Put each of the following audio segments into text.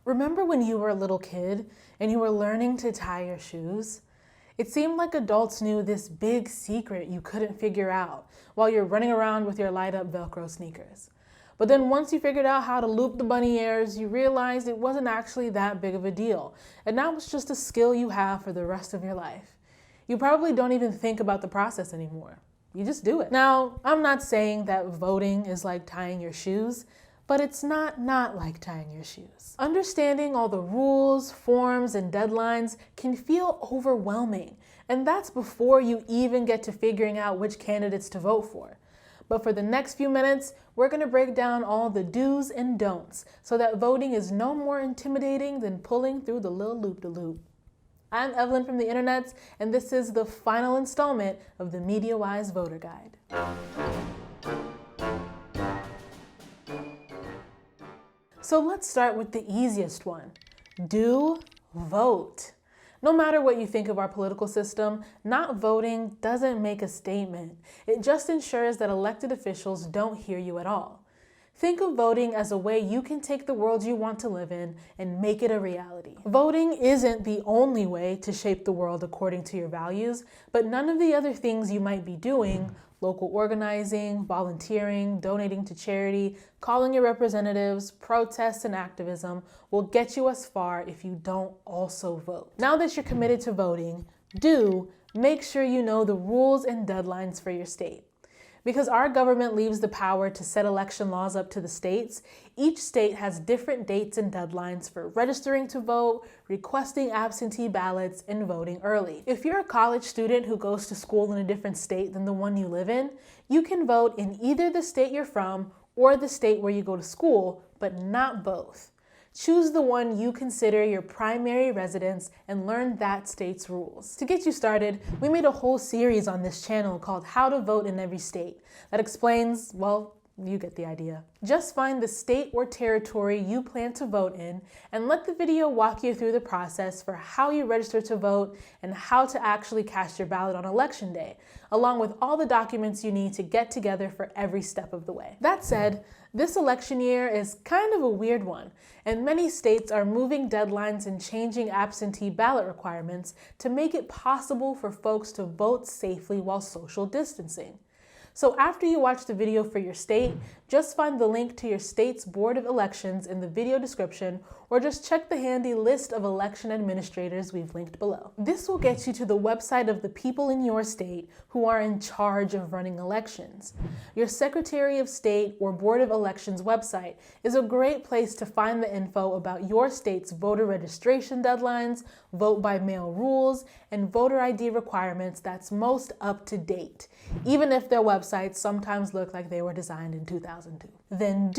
Remember when you were a little kid and you were learning to tie your shoes? It seemed like adults knew this big secret you couldn't figure out while you're running around with your light-up Velcro sneakers. But then once you figured out how to loop the bunny ears, you realized it wasn't actually that big of a deal, and now it's just a skill you have for the rest of your life. You probably don't even think about the process anymore. You just do it. Now, I'm not saying that voting is like tying your shoes, but it's not like tying your shoes. Understanding all the rules, forms, and deadlines can feel overwhelming, and that's before you even get to figuring out which candidates to vote for. But for the next few minutes, we're gonna break down all the do's and don'ts so that voting is no more intimidating than pulling through the little loop-de-loop. I'm Evelyn from the internets, and this is the final installment of the MediaWise Voter Guide. So let's start with the easiest one. Do vote. No matter what you think of our political system, not voting doesn't make a statement. It just ensures that elected officials don't hear you at all. Think of voting as a way you can take the world you want to live in and make it a reality. Voting isn't the only way to shape the world according to your values, but none of the other things you might be doing, local organizing, volunteering, donating to charity, calling your representatives, protests, and activism will get you as far if you don't also vote. Now that you're committed to voting, make sure you know the rules and deadlines for your state. Because our government leaves the power to set election laws up to the states, each state has different dates and deadlines for registering to vote, requesting absentee ballots, and voting early. If you're a college student who goes to school in a different state than the one you live in, you can vote in either the state you're from or the state where you go to school, but not both. Choose the one you consider your primary residence and learn that state's rules. To get you started, we made a whole series on this channel called How to Vote in Every State that explains, well, you get the idea. Just find the state or territory you plan to vote in and let the video walk you through the process for how you register to vote and how to actually cast your ballot on election day, along with all the documents you need to get together for every step of the way. That said, this election year is kind of a weird one, and many states are moving deadlines and changing absentee ballot requirements to make it possible for folks to vote safely while social distancing. So after you watch the video for your state, just find the link to your state's Board of Elections in the video description, or just check the handy list of election administrators we've linked below. This will get you to the website of the people in your state who are in charge of running elections. Your Secretary of State or Board of Elections website is a great place to find the info about your state's voter registration deadlines, vote by mail rules, and voter ID requirements that's most up to date, even if their websites sometimes look like they were designed in 2002. Then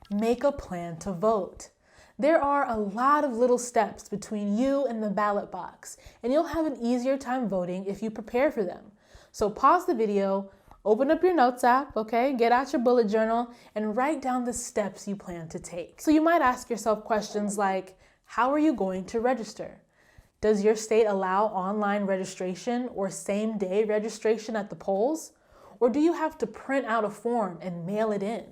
make a plan to vote. There are a lot of little steps between you and the ballot box, and you'll have an easier time voting if you prepare for them. So pause the video, open up your notes app, okay? Get out your bullet journal and write down the steps you plan to take. So you might ask yourself questions like, how are you going to register? Does your state allow online registration or same-day registration at the polls? Or do you have to print out a form and mail it in?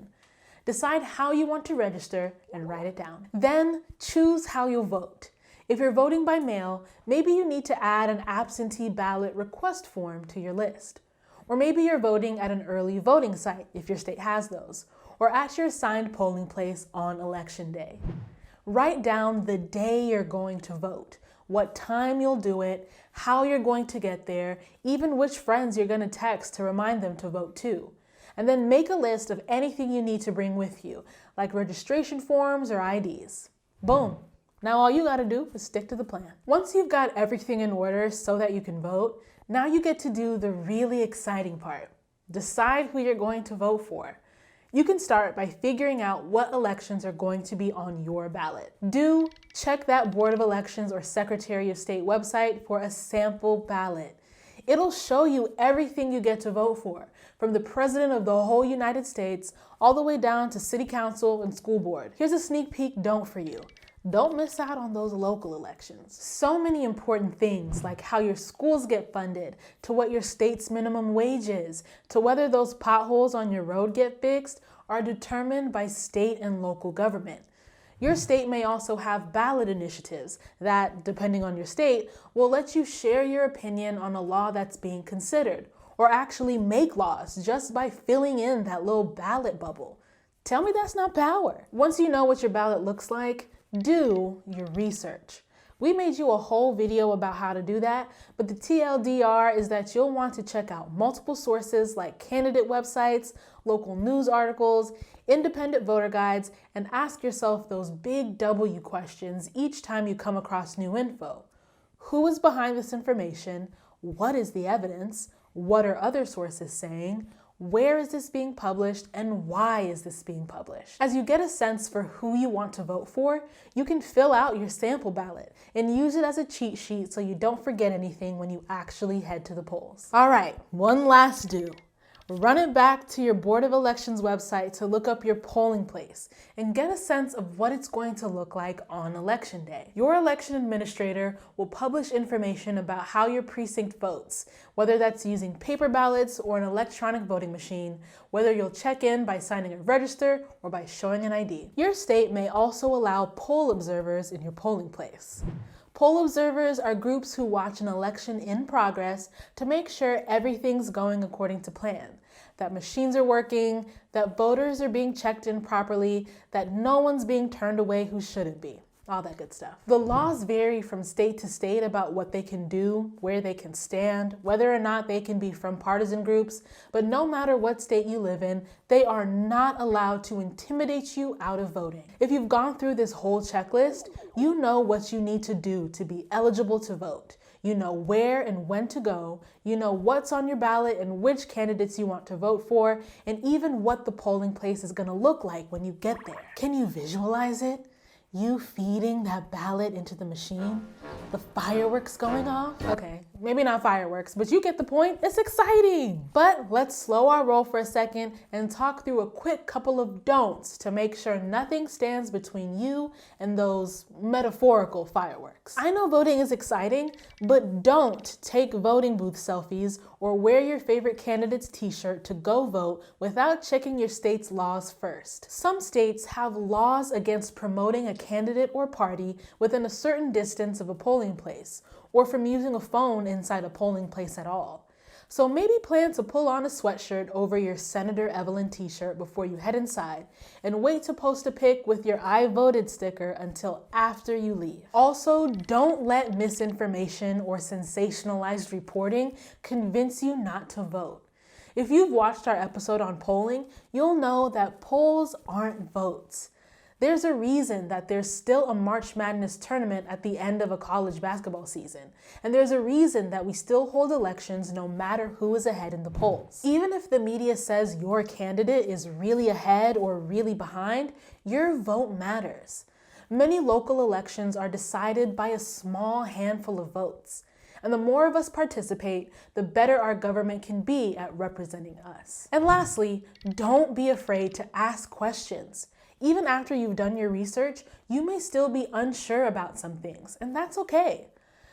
Decide how you want to register and write it down. Then choose how you'll vote. If you're voting by mail, maybe you need to add an absentee ballot request form to your list. Or maybe you're voting at an early voting site, if your state has those, or at your assigned polling place on election day. Write down the day you're going to vote, what time you'll do it, how you're going to get there, even which friends you're going to text to remind them to vote too. And then make a list of anything you need to bring with you, like registration forms or IDs. Boom. Now all you gotta do is stick to the plan. Once you've got everything in order so that you can vote, now you get to do the really exciting part. Decide who you're going to vote for. You can start by figuring out what elections are going to be on your ballot. Check that Board of Elections or Secretary of State website for a sample ballot. It'll show you everything you get to vote for, from the President of the whole United States all the way down to City Council and School Board. Here's a sneak peek don't for you. Don't miss out on those local elections. So many important things, like how your schools get funded, to what your state's minimum wage is, to whether those potholes on your road get fixed, are determined by state and local government. Your state may also have ballot initiatives that, depending on your state, will let you share your opinion on a law that's being considered, or actually make laws just by filling in that little ballot bubble. Tell me that's not power. Once you know what your ballot looks like, do your research. We made you a whole video about how to do that, but the TLDR is that you'll want to check out multiple sources like candidate websites, local news articles, independent voter guides, and ask yourself those big W questions each time you come across new info. Who is behind this information? What is the evidence? What are other sources saying? Where is this being published, and why is this being published? As you get a sense for who you want to vote for, you can fill out your sample ballot and use it as a cheat sheet so you don't forget anything when you actually head to the polls. All right, one last do. Run it back to your Board of Elections website to look up your polling place and get a sense of what it's going to look like on Election Day. Your election administrator will publish information about how your precinct votes, whether that's using paper ballots or an electronic voting machine, whether you'll check in by signing a register or by showing an ID. Your state may also allow poll observers in your polling place. Poll observers are groups who watch an election in progress to make sure everything's going according to plan, that machines are working, that voters are being checked in properly, that no one's being turned away who shouldn't be. All that good stuff. The laws vary from state to state about what they can do, where they can stand, whether or not they can be from partisan groups, but no matter what state you live in, they are not allowed to intimidate you out of voting. If you've gone through this whole checklist, you know what you need to do to be eligible to vote. You know where and when to go, you know what's on your ballot and which candidates you want to vote for, and even what the polling place is going to look like when you get there. Can you visualize it? You feeding that ballot into the machine? The fireworks going off? Okay, maybe not fireworks, but you get the point. It's exciting. But let's slow our roll for a second and talk through a quick couple of don'ts to make sure nothing stands between you and those metaphorical fireworks. I know voting is exciting, but don't take voting booth selfies or wear your favorite candidate's t-shirt to go vote without checking your state's laws first. Some states have laws against promoting a candidate or party within a certain distance of a polling place, or from using a phone inside a polling place at all. So maybe plan to pull on a sweatshirt over your Senator Evelyn t-shirt before you head inside, and wait to post a pic with your I voted sticker until after you leave. Also, don't let misinformation or sensationalized reporting convince you not to vote. If you've watched our episode on polling, you'll know that polls aren't votes. There's a reason that there's still a March Madness tournament at the end of a college basketball season. And there's a reason that we still hold elections no matter who is ahead in the polls. Even if the media says your candidate is really ahead or really behind, your vote matters. Many local elections are decided by a small handful of votes. And the more of us participate, the better our government can be at representing us. And lastly, don't be afraid to ask questions. Even after you've done your research, you may still be unsure about some things, and that's okay.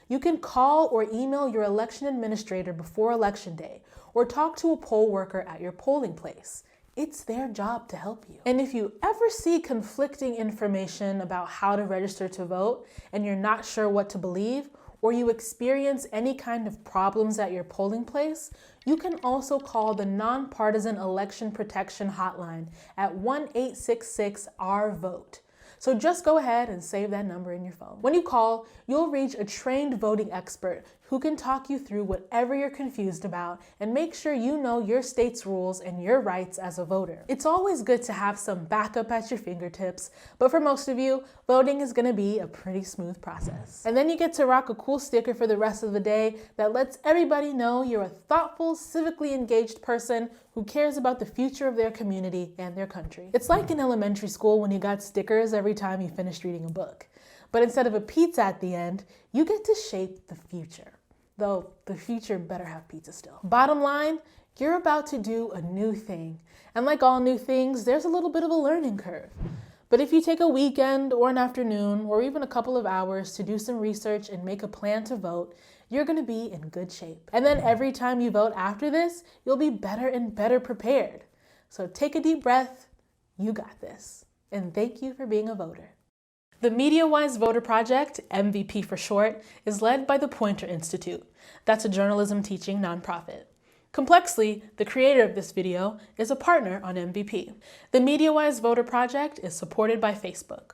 You can call or email your election administrator before Election Day, or talk to a poll worker at your polling place. It's their job to help you. And if you ever see conflicting information about how to register to vote, and you're not sure what to believe, or you experience any kind of problems at your polling place, you can also call the Nonpartisan Election Protection Hotline at 1-866-RVOTE. So just go ahead and save that number in your phone. When you call, you'll reach a trained voting expert who can talk you through whatever you're confused about and make sure you know your state's rules and your rights as a voter. It's always good to have some backup at your fingertips, but for most of you, voting is going to be a pretty smooth process. And then you get to rock a cool sticker for the rest of the day that lets everybody know you're a thoughtful, civically engaged person who cares about the future of their community and their country. It's like in elementary school when you got stickers every time you finished reading a book. But instead of a pizza at the end, you get to shape the future. Though the future better have pizza still. Bottom line, you're about to do a new thing. And like all new things, there's a little bit of a learning curve. But if you take a weekend or an afternoon or even a couple of hours to do some research and make a plan to vote, you're going to be in good shape. And then every time you vote after this, you'll be better and better prepared. So take a deep breath. You got this. And thank you for being a voter. The MediaWise Voter Project, MVP for short, is led by the Poynter Institute. That's a journalism teaching nonprofit. Complexly, the creator of this video, is a partner on MVP. The MediaWise Voter Project is supported by Facebook.